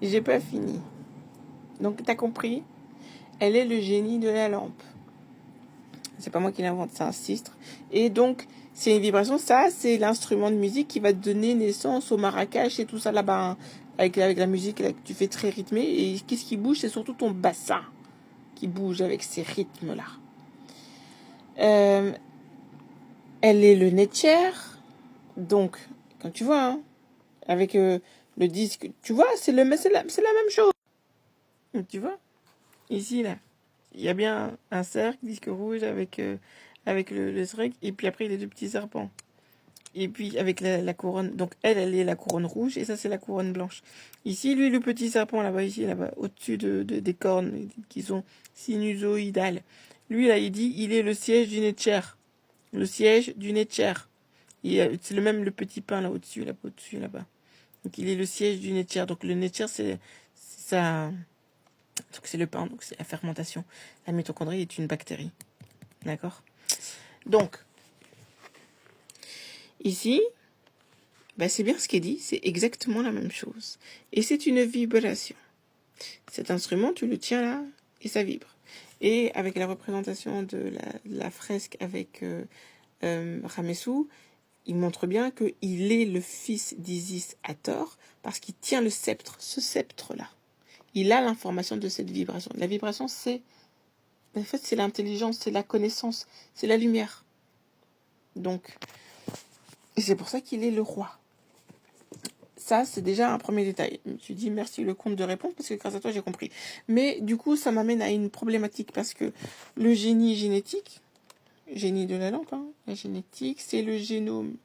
J'ai pas fini. Donc, t'as compris? Elle est le génie de la lampe. C'est pas moi qui l'invente, c'est un sistre. Et donc, c'est une vibration. Ça, c'est l'instrument de musique qui va te donner naissance au maracas et tout ça là-bas. Hein. Avec la musique là, que tu fais très rythmée. Et qu'est-ce qui bouge? C'est surtout ton bassin qui bouge avec ces rythmes-là. Elle est le netcher. Donc, quand tu vois, hein, avec le disque, tu vois, c'est la même chose. Donc, tu vois, ici, là, il y a bien un cercle, disque rouge avec le cercle, et puis après, il y a deux petits serpents. Et puis, avec la couronne. Donc, elle est la couronne rouge, et ça, c'est la couronne blanche. Ici, lui, le petit serpent, là-bas, ici, là-bas, au-dessus des cornes qui sont sinusoïdales. Lui, là, il dit, il est le siège du Netcher. Le siège du Netcher. C'est le petit pain, là, au-dessus, là-bas. Donc, il est le siège du Netcher. Donc, le Netcher, c'est ça. Donc, c'est le pain, donc c'est la fermentation. La mitochondrie est une bactérie. D'accord? Donc, ici, c'est bien ce qui est dit, c'est exactement la même chose. Et c'est une vibration. Cet instrument, tu le tiens là, et ça vibre. Et avec la représentation de la fresque avec Ramessou, il montre bien qu'il est le fils d'Isis Hathor, parce qu'il tient le sceptre, ce sceptre-là. Il a l'information de cette vibration. La vibration, c'est l'intelligence, c'est la connaissance, c'est la lumière. Donc, et c'est pour ça qu'il est le roi. Ça, c'est déjà un premier détail. Je me suis dit merci le comte de répondre parce que grâce à toi, j'ai compris. Mais du coup, ça m'amène à une problématique parce que le génie génétique, génie de la lampe, hein, la génétique, c'est le génome.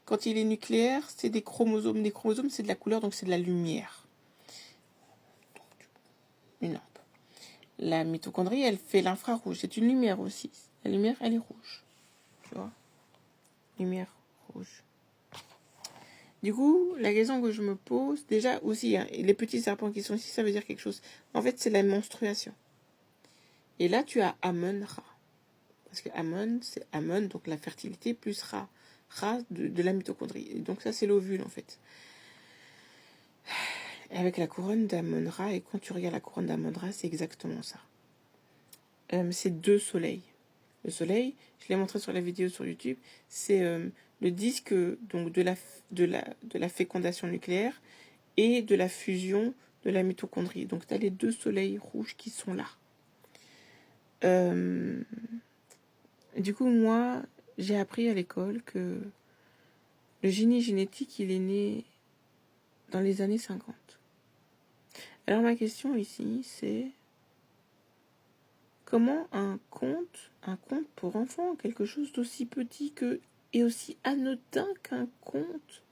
Quand il est nucléaire, c'est des chromosomes. Des chromosomes, c'est de la couleur, donc c'est de la lumière. Une lampe. La mitochondrie, elle fait l'infrarouge. C'est une lumière aussi. La lumière, elle est rouge. Tu vois? Lumière rouge. Du coup, la question que je me pose, déjà aussi, hein, les petits serpents qui sont ici, ça veut dire quelque chose. En fait, c'est la menstruation. Et là, tu as Amon-Ra. Parce que Amon, c'est Amon, donc la fertilité, plus Ra. Ra de la mitochondrie. Et donc ça, c'est l'ovule, en fait. Avec la couronne d'Amon-Ra, et quand tu regardes la couronne d'Amon-Ra, c'est exactement ça. C'est deux soleils. Le soleil, je l'ai montré sur la vidéo sur YouTube, c'est le disque donc de la fécondation nucléaire et de la fusion de la mitochondrie. Donc, tu as les deux soleils rouges qui sont là. Du coup, moi, j'ai appris à l'école que le génie génétique, il est né dans les années 50. Alors, ma question ici, c'est comment un conte pour enfants, quelque chose d'aussi petit et aussi anodin qu'un conte,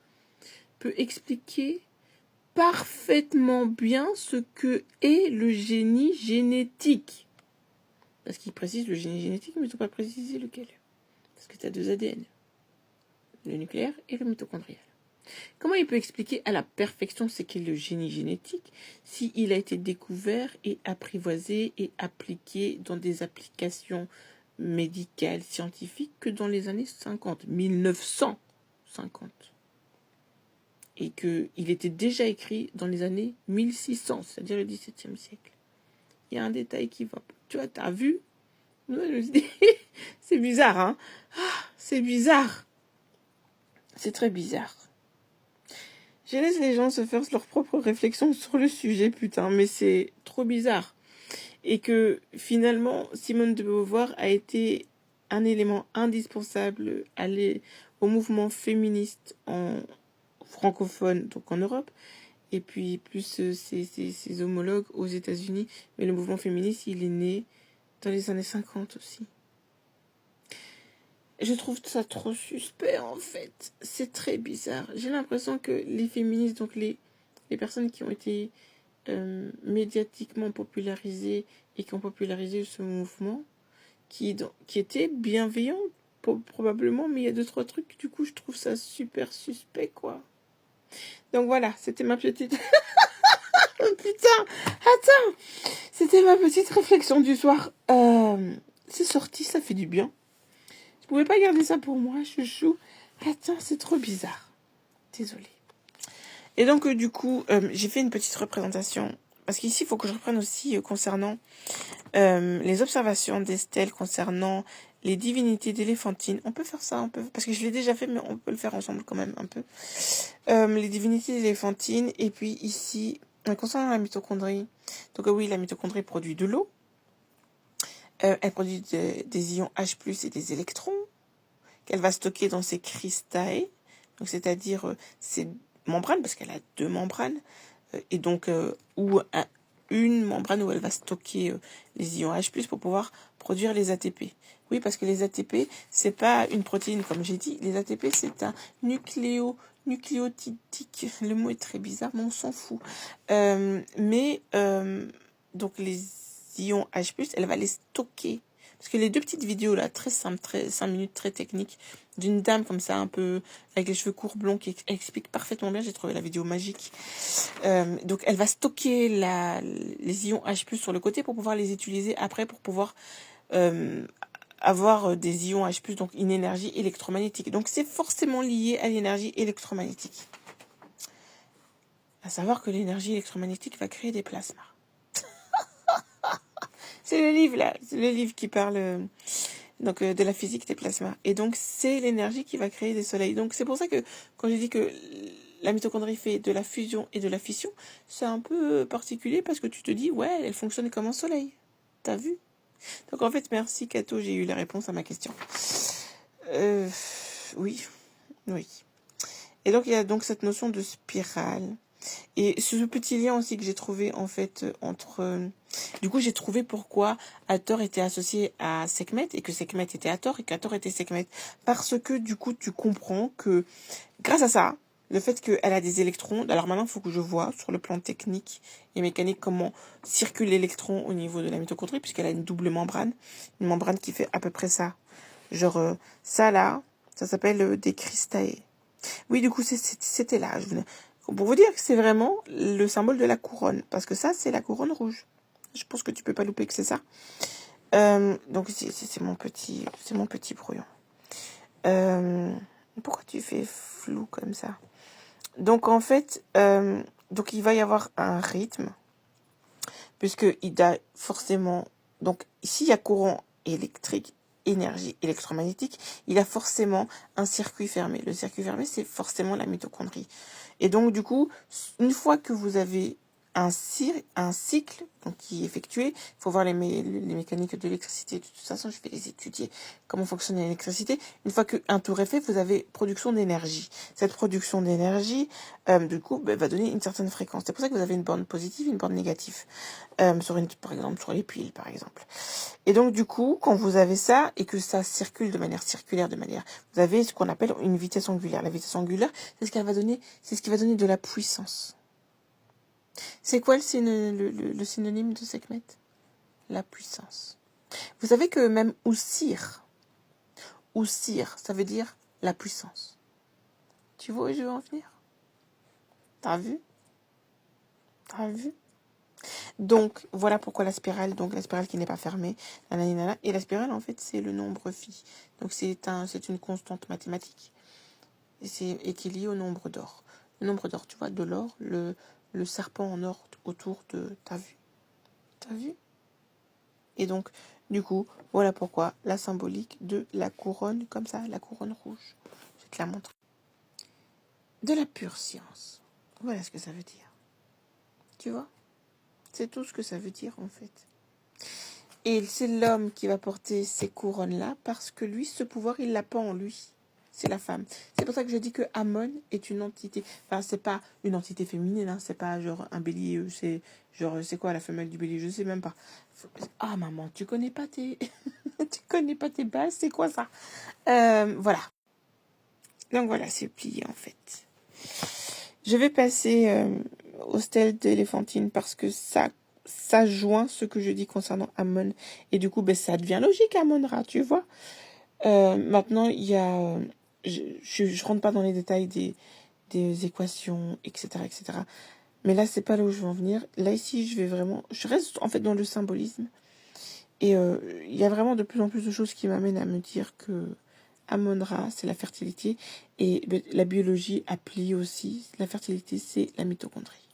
peut expliquer parfaitement bien ce que est le génie génétique. Parce qu'il précise le génie génétique, mais ils n'ont pas précisé lequel. Parce que tu as deux ADN. Le nucléaire et le mitochondrial. Comment il peut expliquer à la perfection ce qu'est le génie génétique s'il a été découvert et apprivoisé et appliqué dans des applications médicales, scientifiques que dans les années 50, 1950. Et qu'il était déjà écrit dans les années 1600, c'est-à-dire le XVIIe siècle. Il y a un détail qui va... Tu vois, t'as vu? C'est bizarre, hein? C'est bizarre. C'est très bizarre. Je laisse les gens se faire leurs propres réflexions sur le sujet, putain, mais c'est trop bizarre. Et que finalement, Simone de Beauvoir a été un élément indispensable au mouvement féministe francophone, donc en Europe, et puis plus ses homologues aux États-Unis. Mais le mouvement féministe, il est né dans les années 50 aussi. Je trouve ça trop suspect, en fait. C'est très bizarre. J'ai l'impression que les féministes, donc les personnes qui ont été médiatiquement popularisées et qui ont popularisé ce mouvement, qui étaient bienveillants, probablement, mais il y a 2-3 trucs, du coup, je trouve ça super suspect, quoi. Donc voilà, c'était ma petite... Oh, putain, attends. C'était ma petite réflexion du soir. C'est sorti, ça fait du bien. Je pouvais pas garder ça pour moi, chouchou. Attends, c'est trop bizarre. Désolée. Et donc, du coup, j'ai fait une petite représentation. Parce qu'ici, il faut que je reprenne aussi concernant les observations d'Estelle, concernant les divinités d'éléphantine. On peut faire ça un peu, parce que je l'ai déjà fait, mais on peut le faire ensemble quand même un peu. Les divinités d'éléphantine. Et puis ici, concernant la mitochondrie. Donc oui, la mitochondrie produit de l'eau. Elle produit des ions H+, et des électrons qu'elle va stocker dans ses cristae, donc c'est-à-dire ses membranes, parce qu'elle a 2 membranes, et donc une membrane où elle va stocker les ions H+, pour pouvoir produire les ATP. Oui, parce que les ATP, c'est pas une protéine comme j'ai dit, les ATP c'est un nucléotidique. Le mot est très bizarre, mais on s'en fout. Donc les ions H+, elle va les stocker. Parce que les 2 petites vidéos là, très simples, 5 minutes, très techniques, d'une dame comme ça, un peu avec les cheveux courts blonds, qui explique parfaitement bien, j'ai trouvé la vidéo magique. Donc elle va stocker les ions H+, sur le côté pour pouvoir les utiliser après, pour pouvoir avoir des ions H+, donc une énergie électromagnétique. Donc c'est forcément lié à l'énergie électromagnétique. À savoir que l'énergie électromagnétique va créer des plasmas. C'est le livre là, c'est le livre qui parle de la physique des plasmas. Et donc c'est l'énergie qui va créer des soleils. Donc c'est pour ça que quand j'ai dit que la mitochondrie fait de la fusion et de la fission, c'est un peu particulier parce que tu te dis ouais, elle fonctionne comme un soleil. T'as vu? Donc en fait, merci Kato, j'ai eu la réponse à ma question. Oui. Et donc il y a donc cette notion de spirale. Et ce petit lien aussi que j'ai trouvé en fait entre... Du coup, j'ai trouvé pourquoi Hathor était associé à Sekhmet et que Sekhmet était Hathor et qu'Hathor était Sekhmet. Parce que du coup, tu comprends que grâce à ça, le fait qu'elle a des électrons... Alors maintenant, il faut que je vois sur le plan technique et mécanique comment circule l'électron au niveau de la mitochondrie, puisqu'elle a une double membrane. Une membrane qui fait à peu près ça. Genre ça là, ça s'appelle des cristae. Oui, du coup, c'était là. Pour vous dire que c'est vraiment le symbole de la couronne. Parce que ça, c'est la couronne rouge. Je pense que tu peux pas louper que c'est ça. Donc, c'est mon petit brouillon. Pourquoi tu fais flou comme ça? Donc, en fait, donc il va y avoir un rythme. Puisqu'il a forcément... Donc, s'il y a courant électrique, énergie électromagnétique, il a forcément un circuit fermé. Le circuit fermé, c'est forcément la mitochondrie. Et donc, du coup, une fois que vous avez un cycle donc, qui est effectué, il faut voir les mécaniques de l'électricité. De toute façon, je vais les étudier, comment fonctionne l'électricité. Une fois qu'un tour est fait, vous avez production d'énergie. Cette production d'énergie, du coup, va donner une certaine fréquence. C'est pour ça que vous avez une borne positive et une borne négative. Par exemple, sur les piles, par exemple. Et donc, du coup, quand vous avez ça, et que ça circule de manière circulaire, vous avez ce qu'on appelle une vitesse angulaire. La vitesse angulaire, c'est ce qui va donner de la puissance. C'est quoi le synonyme de Sekhmet? La puissance. Vous savez que même Oussir, ça veut dire la puissance. Tu vois où je veux en venir? T'as vu? Donc, voilà pourquoi la spirale qui n'est pas fermée, nanana, et la spirale, en fait, c'est le nombre phi. Donc, c'est une constante mathématique, et qui est liée au nombre d'or. Le nombre d'or, tu vois, de l'or, le serpent en or autour de... T'as vu? Et donc, du coup, voilà pourquoi la symbolique de la couronne, comme ça, la couronne rouge. Je vais te la montrer. De la pure science. Voilà ce que ça veut dire. Tu vois? C'est tout ce que ça veut dire, en fait. Et c'est l'homme qui va porter ces couronnes-là, parce que lui, ce pouvoir, il l'a pas en lui. C'est la femme. C'est pour ça que je dis que Amon est une entité. Enfin, c'est pas une entité féminine, hein. C'est pas genre un bélier. C'est quoi la femelle du bélier? Je sais même pas. Ah, maman, tu connais pas tes bases, c'est quoi ça? Voilà. Donc voilà, c'est plié en fait. Je vais passer au stèle d'éléphantine parce que ça joint ce que je dis concernant Amon. Et du coup, ça devient logique, Amon-Ra, tu vois. Maintenant, il y a... Je rentre pas dans les détails des équations, etc. Mais là, c'est pas là où je veux en venir. Là, ici, je reste en fait dans le symbolisme. Et il y a vraiment de plus en plus de choses qui m'amènent à me dire que Amon-Ra, c'est la fertilité. Et la biologie applique aussi. La fertilité, c'est la mitochondrie.